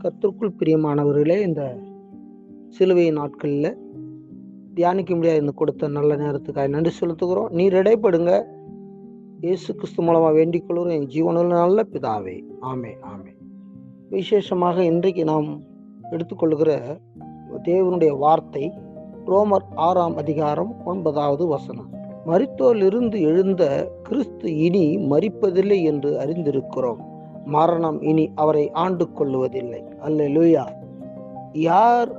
கர்த்தருக்குள் பிரியமானவர்களே, இந்த சிலுவை நாட்களில் தியானிக்க முடியாது கொடுத்த நல்ல நேரத்துக்காக நன்றி செலுத்துகிறோம். நீர் இடைப்படுங்க, இயேசு கிறிஸ்து மூலமாக வேண்டிக் கொள்கிறோம் என் ஜீவனில் நல்ல பிதாவே. ஆமே ஆமே. விசேஷமாக இன்றைக்கு நாம் எடுத்துக்கொள்கிற தேவனுடைய வார்த்தை ரோமர் 6ஆம் அதிகாரம் 9வது வசனம். மரித்தோரிலிருந்து எழுந்த கிறிஸ்து இனி மரிப்பதில்லை என்று அறிந்திருக்கிறோம். மரணம் இனி அவரை ஆண்டு கொள்ளுவதில்லை. அல்லேலூயா. யார்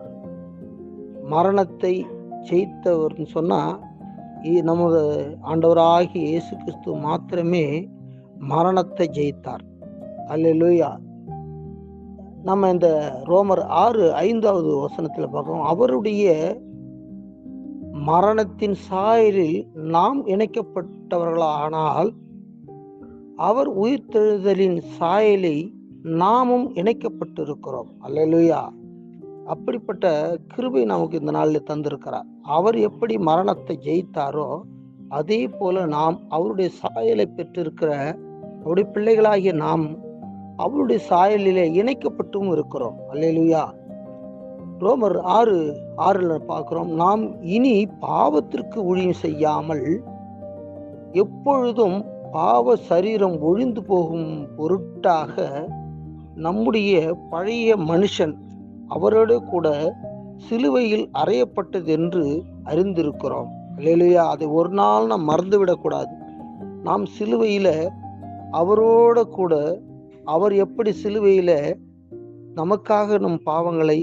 மரணத்தை ஜெயித்தவர்னு சொன்னா நமது ஆண்டவராகிய இயேசு கிறிஸ்து மாத்திரமே மரணத்தை ஜெயித்தார். அல்லேலூயா. நம்ம இந்த ரோமர் 6:5வது வசனத்தில் பார்க்கிறோம், அவருடைய மரணத்தின் சாயலில் நாம் இணைக்கப்பட்டவர்களானால் அவர் உயிர்த்தெழுதலின் சாயலை நாமும் இணைக்கப்பட்டிருக்கிறோம். அல்லேலூயா. அப்படிப்பட்ட கிருபை நமக்கு இந்த நாளில் தந்திருக்கிறார். அவர் எப்படி மரணத்தை ஜெயித்தாரோ அதே போல நாம் அவருடைய சாயலை பெற்றிருக்கிற அவருடைய பிள்ளைகளாகிய நாம் அவருடைய சாயலிலே இணைக்கப்பட்டும் இருக்கிறோம். அல்லேலூயா. ரோமர் 6:6 பார்க்கிறோம், நாம் இனி பாவத்திற்கு ஊழியம் செய்யாமல் எப்பொழுதும் பாவ சரீரம் ஒழிந்து போகும் பொருட்டாக நம்முடைய பழைய மனுஷன் அவரோடு கூட சிலுவையில் அறையப்பட்டது என்று அறிந்திருக்கிறோம். அல்லேலூயா. அதை ஒரு நாள் நாம் மறந்துவிடக்கூடாது. நாம் சிலுவையில அவரோட கூட அவர் எப்படி சிலுவையில நமக்காக நம் பாவங்களை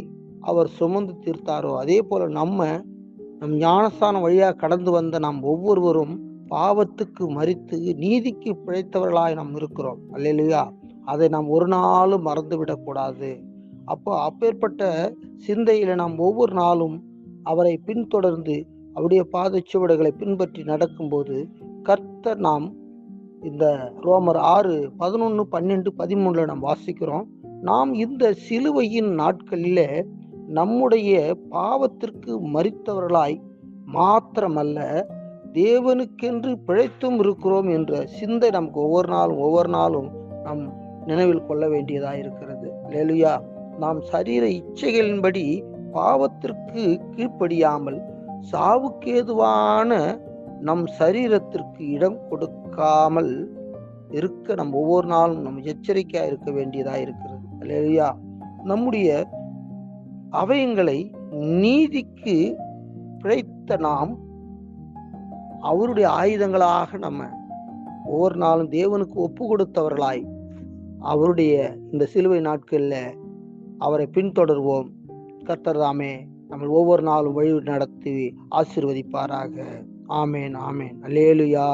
அவர் சுமந்து தீர்த்தாரோ அதே போல நம் ஞானஸ்தானம் வழியாக கடந்து வந்த நாம் ஒவ்வொருவரும் பாவத்துக்கு மரித்து நீதிக்கு பிழைத்தவர்களாய் நாம் இருக்கிறோம். அல்லேலூயா. அதை நாம் ஒரு நாளும் மறந்து விடக்கூடாது. அப்பேற்பட்ட சிந்தையில நாம் ஒவ்வொரு நாளும் அவரை பின்தொடர்ந்து அவருடைய பாதச்சுவடுகளை பின்பற்றி நடக்கும்போது கர்த்தர் நாம் இந்த ரோமர் 6:11, 12, 13 நாம் வாசிக்கிறோம். நாம் இந்த சிலுவையின் நாட்களில நம்முடைய பாவத்திற்கு மரித்தவர்களாய் மாத்திரமல்ல தேவனுக்கென்று பிழைத்தும் இருக்கிறோம் என்ற சிந்தை நமக்கு ஒவ்வொரு நாளும் நாம் நினைவில் கொள்ள வேண்டியதாக இருக்கிறது. அல்லேலூயா. நாம் சரீர இச்சைகளின்படி பாவத்திற்கு கீழ்ப்படியாமல் சாவுக்கேதுவான நம் சரீரத்திற்கு இடம் கொடுக்காமல் இருக்க நம்ம ஒவ்வொரு நாளும் நம்ம எச்சரிக்கையா இருக்க வேண்டியதாக இருக்கிறது. அல்லேலூயா. நம்முடைய அவயங்களை நீதிக்கு பிழைத்த நாம் அவருடைய ஆயுதங்களாக நம்ம ஒவ்வொரு நாளும் தேவனுக்கு ஒப்பு கொடுத்தவர்களாய் அவருடைய இந்த சிலுவை நாட்களில் அவரை பின்தொடர்வோம். கர்த்தர் தாமே நம்ம ஒவ்வொரு நாளும் வழி நடத்தி ஆசீர்வதிப்பாராக. ஆமேன் ஆமேன். அல்லேலூயா.